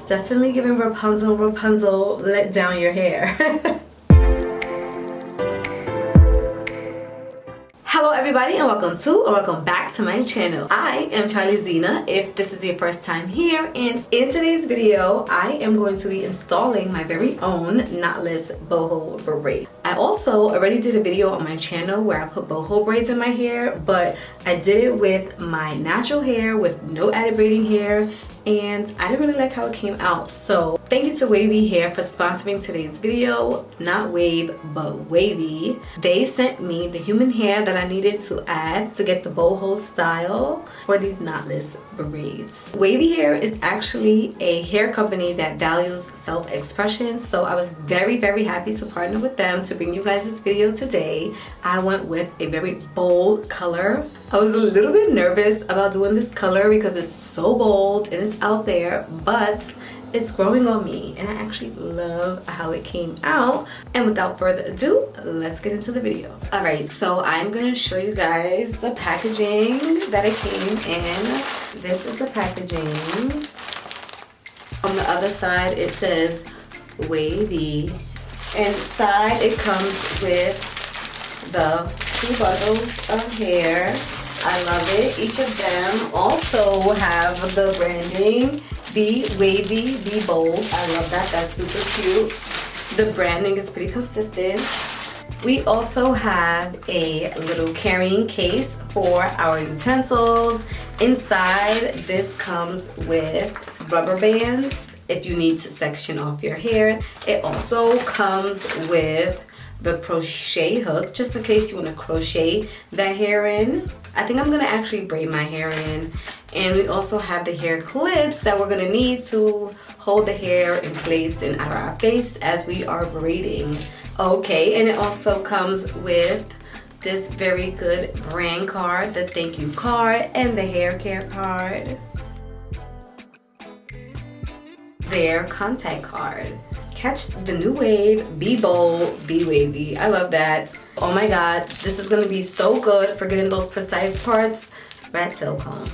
definitely giving Rapunzel, let down your hair. Hello everybody, and welcome back to my channel. I am Zena if this is your first time here, and in today's video I am going to be installing my very own knotless boho braid. I also already did a video on my channel where I put boho braids in my hair, but I did it with my natural hair with no added braiding hair, and I didn't really like how it came out. So thank you to Waviyhair for sponsoring today's video. Not Wave, but Waviy. They sent me the human hair that I needed to add to get the boho style for these knotless braids. Waviyhair is actually a hair company that values self-expression, so I was very happy to partner with them to bring you guys this video today. I went with a very bold color. I was a little bit nervous about doing this color because it's so bold and it's out there, but it's growing on me and I actually love how it came out. And without further ado, let's get into the video. Alright, so I'm gonna show you guys the packaging that it came in. This is the packaging. On the other side it says Waviy. Inside it comes with the 2 bundles of hair. I love it. Each of them also have the branding. Be wavy, be bold. I love that. That's super cute. The branding is pretty consistent. We also have a little carrying case for our utensils. Inside, this comes with rubber bands if you need to section off your hair. It also comes with the crochet hook, just in case you want to crochet that hair in. I think I'm gonna actually braid my hair in. And we also have the hair clips that we're gonna need to hold the hair in place and out of our face as we are braiding. Okay, and it also comes with this very good brand card, the thank you card, and the hair care card. Their contact card. Catch the new wave, be bold, be wavy. I love that. Oh my god, this is gonna be so good for getting those precise parts. Rat tail comb.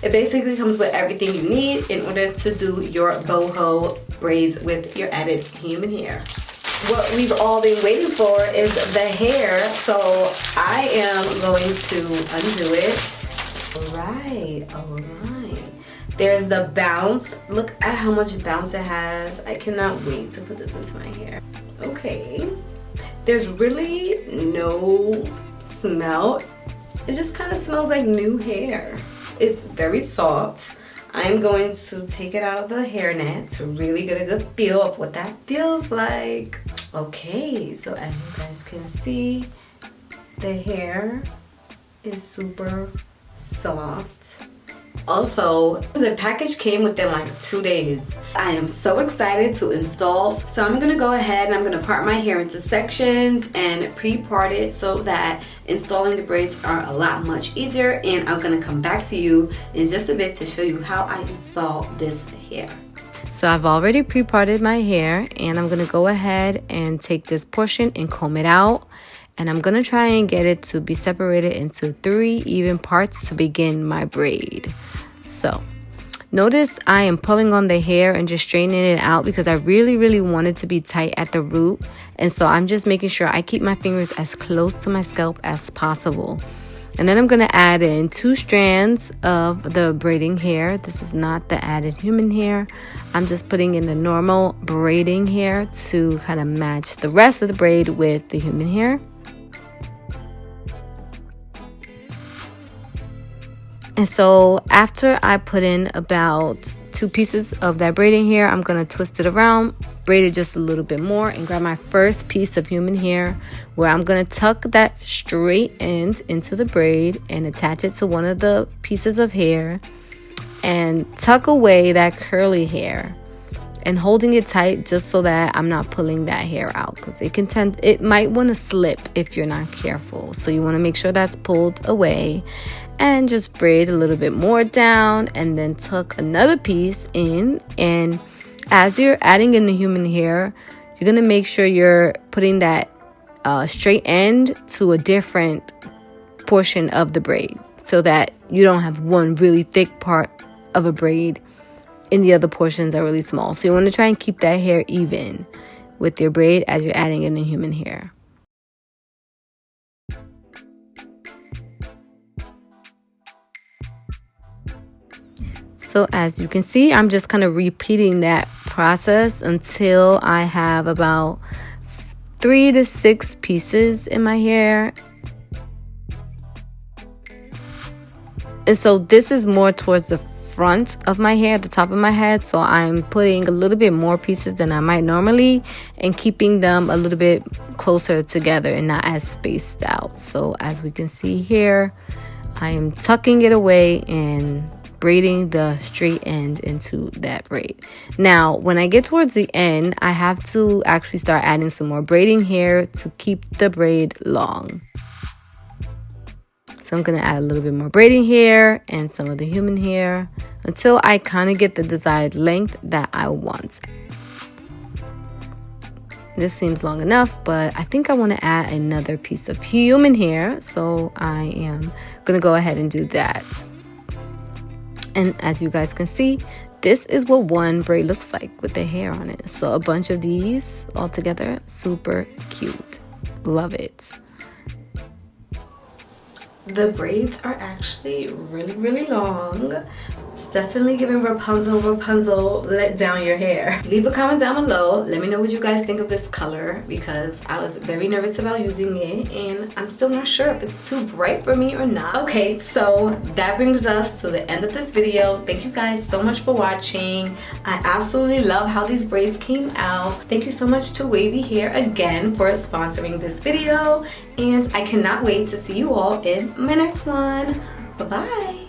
It basically comes with everything you need in order to do your boho braids with your added human hair. What we've all been waiting for is the hair, so I am going to undo it. Alright. There's the bounce. Look at how much bounce it has. I cannot wait to put this into my hair. Okay. There's really no smell. It just kind of smells like new hair. It's very soft. I'm going to take it out of the hairnet to really get a good feel of what that feels like. Okay, so as you guys can see, the hair is super soft. Also, the package came within like 2 days. I am so excited to install. So I'm gonna go ahead and I'm gonna part my hair into sections and pre-part it so that installing the braids are a lot much easier. And I'm gonna come back to you in just a bit to show you how I install this hair. So I've already pre-parted my hair, and I'm gonna go ahead and take this portion and comb it out. And I'm gonna try and get it to be separated into 3 even parts to begin my braid. So notice I am pulling on the hair and just straightening it out because I really want it to be tight at the root. And so I'm just making sure I keep my fingers as close to my scalp as possible. And then I'm gonna add in 2 strands of the braiding hair. This is not the added human hair. I'm just putting in the normal braiding hair to kind of match the rest of the braid with the human hair. And so after I put in about 2 pieces of that braiding hair, I'm going to twist it around, braid it just a little bit more, and grab my first piece of human hair where I'm going to tuck that straight end into the braid and attach it to one of the pieces of hair and tuck away that curly hair and holding it tight just so that I'm not pulling that hair out, because it might want to slip if you're not careful. So you want to make sure that's pulled away. And just braid a little bit more down and then tuck another piece in. And as you're adding in the human hair, you're going to make sure you're putting that straight end to a different portion of the braid so that you don't have one really thick part of a braid and the other portions are really small. So you want to try and keep that hair even with your braid as you're adding in the human hair. So as you can see, I'm just kind of repeating that process until I have about 3 to 6 pieces in my hair. And so this is more towards the front of my hair, the top of my head. So I'm putting a little bit more pieces than I might normally and keeping them a little bit closer together and not as spaced out. So as we can see here, I am tucking it away and braiding the straight end into that braid. Now, when I get towards the end, I have to actually start adding some more braiding hair to keep the braid long. So I'm going to add a little bit more braiding hair and some of the human hair until I kind of get the desired length that I want. This seems long enough, but I think I want to add another piece of human hair. So I am going to go ahead and do that. And as you guys can see, this is what one braid looks like with the hair on it. So a bunch of these all together, super cute. Love it. The braids are actually really long. It's definitely giving Rapunzel, let down your hair. Leave a comment down below. Let me know what you guys think of this color, because I was very nervous about using it and I'm still not sure if it's too bright for me or not. Okay, so that brings us to the end of this video. Thank you guys so much for watching. I absolutely love how these braids came out. Thank you so much to Waviyhair again for sponsoring this video, and I cannot wait to see you all in my next one. Bye bye.